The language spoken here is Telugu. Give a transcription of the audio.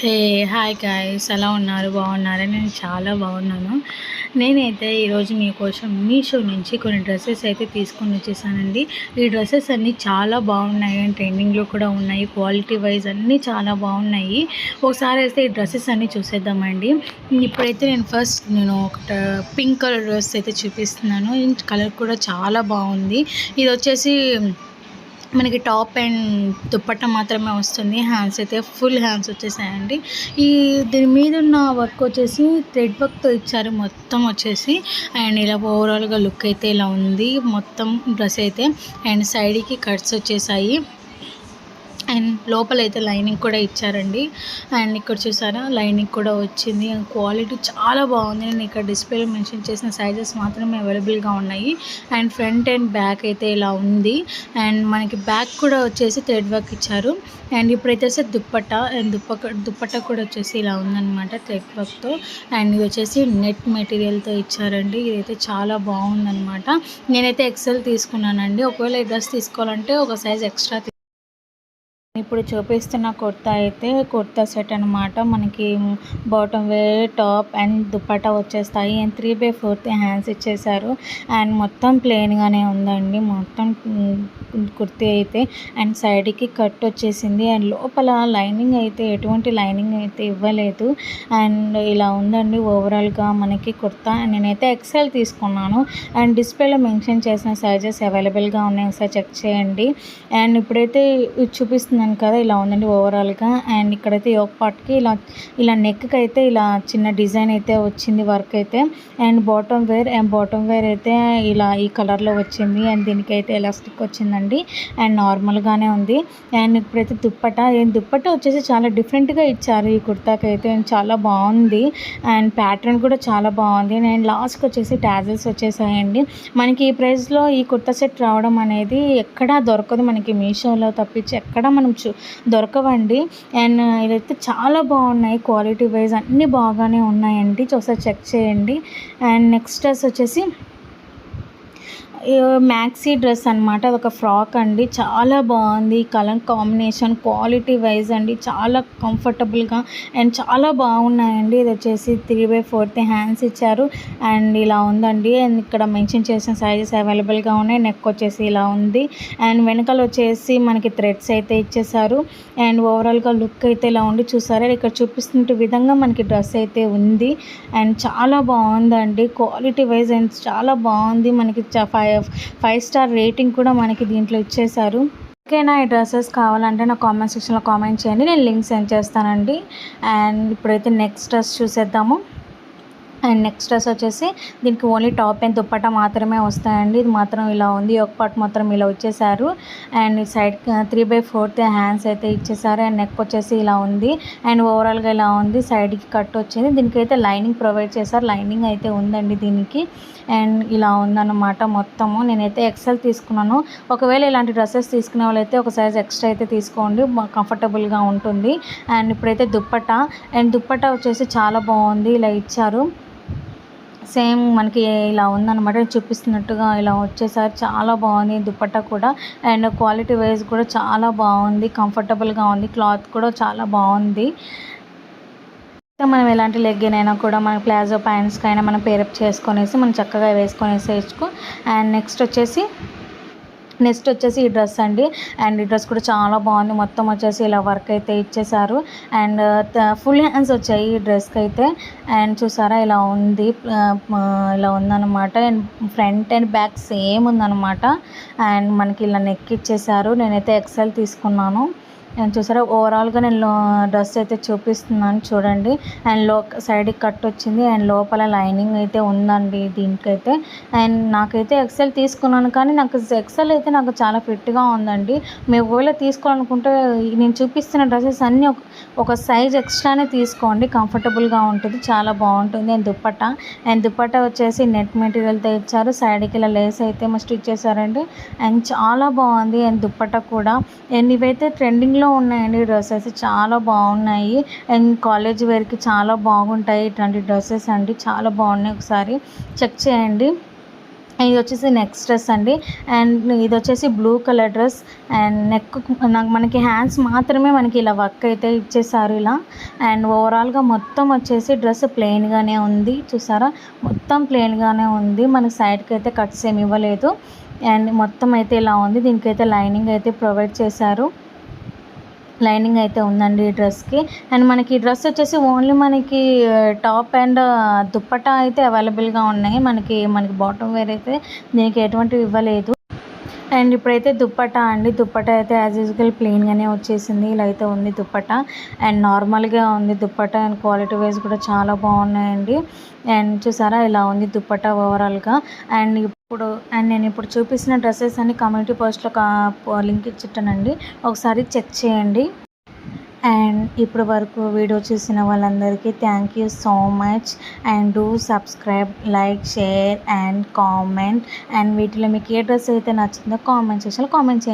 హే హాయ్ గాయ్స్, ఎలా ఉన్నారు? బాగున్నారా? నేను చాలా బాగున్నాను. నేనైతే ఈరోజు మీకోసం మీషో నుంచి కొన్ని డ్రెస్సెస్ అయితే తీసుకొని వచ్చేసానండి. ఈ డ్రెస్సెస్ అన్నీ చాలా బాగున్నాయి అండ్ ట్రెండింగ్లో కూడా ఉన్నాయి. క్వాలిటీ వైజ్ అన్నీ చాలా బాగున్నాయి. ఒకసారి అయితే ఈ డ్రెస్సెస్ అన్నీ చూసేద్దామండి. ఇప్పుడైతే నేను ఒక పింక్ కలర్ డ్రెస్ అయితే చూపిస్తున్నాను. కలర్ కూడా చాలా బాగుంది. ఇది వచ్చేసి మనకి టాప్ అండ్ దుప్పట్టా మాత్రమే వస్తుంది. హ్యాండ్స్ అయితే ఫుల్ హ్యాండ్స్ వచ్చేసాయండి. దీని మీద ఉన్న వర్క్ వచ్చేసి థ్రెడ్ వర్క్తో ఇచ్చారు మొత్తం వచ్చేసి. అండ్ ఇలా ఓవరాల్గా లుక్ అయితే ఇలా ఉంది మొత్తం డ్రెస్ అయితే. అండ్ సైడ్కి కట్స్ వచ్చేసాయి అండ్ లోపలైతే లైనింగ్ కూడా ఇచ్చారండి. అండ్ ఇక్కడ చూసారా లైనింగ్ కూడా వచ్చింది. అండ్ క్వాలిటీ చాలా బాగుంది. నేను ఇక్కడ డిస్ప్లేలో మెన్షన్ చేసిన సైజెస్ మాత్రమే అవైలబుల్గా ఉన్నాయి. అండ్ ఫ్రంట్ అండ్ బ్యాక్ అయితే ఇలా ఉంది. అండ్ మనకి బ్యాక్ కూడా వచ్చేసి థ్రెడ్ వర్క్ ఇచ్చారు. అండ్ ఇప్పుడైతే దుప్పట్టా అండ్ దుప్పట్టా కూడా వచ్చేసి ఇలా ఉందన్నమాట థ్రెడ్ వర్క్తో. అండ్ ఇది వచ్చేసి నెట్ మెటీరియల్తో ఇచ్చారండి. ఇదైతే చాలా బాగుందన్నమాట. నేనైతే ఎక్సెల్ తీసుకున్నానండి. ఒకవేళ ఈ డ్రెస్ తీసుకోవాలంటే ఒక సైజ్ ఎక్స్ట్రా. ఇప్పుడు చూపిస్తున్న కుర్తా అయితే కుర్తా సెట్ అనమాట. మనకి bottom wear top and dupatta వచ్చేస్తాయి. అండ్ 3/4 హ్యాండ్స్ ఇచ్చేసారు. అండ్ మొత్తం ప్లెయిన్గానే ఉందండి మొత్తం కుర్తీ అయితే. అండ్ సైడ్కి కట్ వచ్చేసింది. అండ్ లోపల లైనింగ్ అయితే ఎటువంటి లైనింగ్ అయితే ఇవ్వలేదు. అండ్ ఇలా ఉందండి ఓవరాల్గా మనకి కుర్తా. నేనైతే ఎక్సెల్ తీసుకున్నాను. అండ్ డిస్ప్లేలో మెన్షన్ చేసిన సైజెస్ అవైలబుల్గా ఉన్నాయి, ఒకసారి చెక్ చేయండి. అండ్ ఇప్పుడైతే చూపిస్తున్నాను కదా, ఇలా ఉందండి ఓవరాల్గా. అండ్ ఇక్కడైతే యోక్ పార్ట్కి ఇలా నెక్కి అయితే ఇలా చిన్న డిజైన్ అయితే వచ్చింది వర్క్ అయితే. అండ్ బాటమ్ వేర్ అయితే ఇలా ఈ కలర్లో వచ్చింది. అండ్ దీనికైతే ఎలాస్టిక్ వచ్చిందండి. అండ్ నార్మల్గానే ఉంది. అండ్ ఇప్పుడైతే దుప్పట్టా వచ్చేసి చాలా డిఫరెంట్గా ఇచ్చారు ఈ కుర్తాకి అయితే. చాలా బాగుంది. అండ్ ప్యాటర్న్ కూడా చాలా బాగుంది. అండ్ లాస్ట్కి వచ్చేసి టాజల్స్ వచ్చేసాయండి. మనకి ఈ ప్రైస్లో ఈ కుర్తా సెట్ రావడం అనేది ఎక్కడా దొరకదు. మనకి మీషోలో తప్పించి ఎక్కడ మనం దొరకవండి. అండ్ ఇదైతే చాలా బాగున్నాయి. క్వాలిటీ వైజ్ అన్నీ బాగానే ఉన్నాయండి. ఒకసారి చెక్ చేయండి. అండ్ నెక్స్ట్ డ్రెస్ వచ్చేసి మ్యాక్సీ డ్రెస్ అనమాట. అదొక ఫ్రాక్ అండి. చాలా బాగుంది. కలర్ కాంబినేషన్ క్వాలిటీ వైజ్ అండి చాలా కంఫర్టబుల్గా అండ్ చాలా బాగున్నాయండి. ఇది వచ్చేసి 3/4 హ్యాండ్స్ ఇచ్చారు. అండ్ ఇలా ఉందండి. అండ్ ఇక్కడ మెన్షన్ చేసిన సైజెస్ అవైలబుల్గా ఉన్నాయి. నెక్ వచ్చేసి ఇలా ఉంది. అండ్ వెనకాల వచ్చేసి మనకి థ్రెడ్స్ అయితే ఇచ్చేసారు. అండ్ ఓవరాల్గా లుక్ అయితే ఇలా ఉండి చూసారా ఇక్కడ చూపిస్తున్న విధంగా మనకి డ్రెస్ అయితే ఉంది. అండ్ చాలా బాగుందండి క్వాలిటీ వైజ్. అండ్ చాలా బాగుంది. మనకి 5 స్టార్ రేటింగ్ కూడా మనకి దీంట్లో ఇచ్చేసారు. ఓకేనా, ఈ డ్రెస్సెస్ కావాలంటే నా కామెంట్ సెక్షన్లో కామెంట్ చేయండి, నేను లింక్ సెండ్ చేస్తానండి. అండ్ ఇప్పుడైతే నెక్స్ట్ డ్రెస్ చూసేద్దాము. అండ్ నెక్స్ట్ డ్రెస్ వచ్చేసి దీనికి ఓన్లీ టాప్ అండ్ దుప్పట్టా మాత్రమే వస్తాయండి. ఇది మాత్రం ఇలా ఉంది. ఒక పార్ట్ మాత్రం ఇలా వచ్చేసారు. అండ్ సైడ్ 3/4 హ్యాండ్స్ అయితే ఇచ్చేసారు. అండ్ నెక్ వచ్చేసి ఇలా ఉంది. అండ్ ఓవరాల్గా ఇలా ఉంది. సైడ్కి కట్ వచ్చింది. దీనికైతే లైనింగ్ ప్రొవైడ్ చేశారు. లైనింగ్ అయితే ఉందండి దీనికి. అండ్ ఇలా ఉందన్నమాట మొత్తము. నేనైతే ఎక్సెల్ తీసుకున్నాను. ఒకవేళ ఇలాంటి డ్రెస్సెస్ తీసుకునే వాళ్ళైతే ఒక సైజ్ ఎక్స్ట్రా అయితే తీసుకోండి, కంఫర్టబుల్గా ఉంటుంది. అండ్ ఇప్పుడైతే దుప్పట్టా. అండ్ దుప్పట్టా వచ్చేసి చాలా బాగుంది. ఇలా ఇచ్చారు. సేమ్ మనకి ఇలా ఉందన్నమాట. చూపిస్తున్నట్టుగా ఇలా వచ్చేసారి చాలా బాగుంది దుప్పట్టా కూడా. అండ్ క్వాలిటీ వైజ్ కూడా చాలా బాగుంది. కంఫర్టబుల్గా ఉంది. క్లాత్ కూడా చాలా బాగుంది. మనం ఎలాంటి లెగ్గిన్ అయినా కూడా మన ప్లాజో ప్యాంట్స్కి అయినా మనం పేరప్ చేసుకొనేసి మనం చక్కగా వేసుకో. అండ్ నెక్స్ట్ వచ్చేసి ఈ డ్రెస్ అండి. అండ్ ఈ డ్రెస్ కూడా చాలా బాగుంది. మొత్తం వచ్చేసి ఇలా వర్క్ అయితే ఇచ్చేసారు. అండ్ ఫుల్ హ్యాండ్స్ వచ్చాయి ఈ డ్రెస్కి అయితే. అండ్ చూసారా ఇలా ఉంది. ఇలా ఉందన్నమాట. And front and back same ఉందన్నమాట. అండ్ మనకి ఇలా నెక్ ఇచ్చేసారు. నేనైతే ఎక్సెల్ తీసుకున్నాను. అండ్ చూసారా ఓవరాల్గా నేను డ్రెస్ అయితే చూపిస్తున్నాను చూడండి. అండ్ సైడ్కి కట్ వచ్చింది. అండ్ లోపల లైనింగ్ అయితే ఉందండి దీనికైతే. అండ్ నాకైతే ఎక్సెల్ తీసుకున్నాను, కానీ నాకు ఎక్సెల్ అయితే నాకు చాలా ఫిట్గా ఉందండి. మీరు ఒకవేళ తీసుకోవాలనుకుంటే నేను చూపిస్తున్న డ్రెస్సెస్ అన్నీ ఒక సైజ్ ఎక్స్ట్రానే తీసుకోండి, కంఫర్టబుల్గా ఉంటుంది, చాలా బాగుంటుంది. అండ్ దుప్పట్టా వచ్చేసి నెట్ మెటీరియల్తో ఇచ్చారు. సైడ్కి ఇలా లేస్ అయితే స్టిచ్ చేశారండి. అండ్ చాలా బాగుంది. అండ్ దుప్పట్టా కూడా. అండ్ ఇవైతే ట్రెండింగ్లో ఉన్నాయండి డ్రెస్సెస్, చాలా బాగున్నాయి. అండ్ కాలేజ్ వేర్కి చాలా బాగుంటాయి ఇట్లాంటి డ్రెస్సెస్ అండి, చాలా బాగున్నాయి. ఒకసారి చెక్ చేయండి. ఇది వచ్చేసి నెక్స్ట్ డ్రెస్ అండి. అండ్ ఇది వచ్చేసి blue colour dress. And neck మనకి హ్యాండ్స్ మాత్రమే మనకి ఇలా వర్క్ అయితే ఇచ్చేసారు ఇలా. అండ్ ఓవరాల్గా మొత్తం వచ్చేసి డ్రెస్ ప్లెయిన్గానే ఉంది. చూసారా, మొత్తం ప్లెయిన్గానే ఉంది, మనకి సైడ్కి అయితే కట్స్ ఏమి ఇవ్వలేదు. అండ్ మొత్తం అయితే ఇలా ఉంది. దీనికైతే లైనింగ్ అయితే ప్రొవైడ్ చేశారు. లైనింగ్ అయితే ఉందండి ఈ డ్రెస్కి. అండ్ మనకి ఈ డ్రెస్ వచ్చేసి ఓన్లీ మనకి టాప్ అండ్ దుప్పటా అయితే అవైలబుల్గా ఉన్నాయి. మనకి బాటమ్ వేర్ అయితే దీనికి ఎటువంటివి ఇవ్వలేదు. అండ్ ఇప్పుడైతే దుప్పటా అండి. దుప్పటా అయితే యాజ్ యూజువల్ ప్లెయిన్గానే వచ్చేసింది. ఇలా అయితే ఉంది దుప్పటా. అండ్ నార్మల్గా ఉంది దుప్పటా. అండ్ క్వాలిటీ వైజ్ కూడా చాలా బాగున్నాయండి. అండ్ చూసారా, ఇలా ఉంది దుప్పటా ఓవరాల్గా. అండ్ నేను ఇప్పుడు చూపిస్తున్న డ్రెస్సెస్ అన్ని కమ్యూనిటీ పోస్ట్లో లింక్ ఇచ్చిట్టానండి, ఒకసారి చెక్ చేయండి. అండ్ ఇప్పటి వరకు వీడియో చూసిన వాళ్ళందరికీ thank you so much. And do subscribe, like, share and comment. And వీటిలో మీకు ఏ డ్రెస్ అయితే నచ్చిందో కామెంట్ సెక్షన్లో కామెంట్ చేయండి.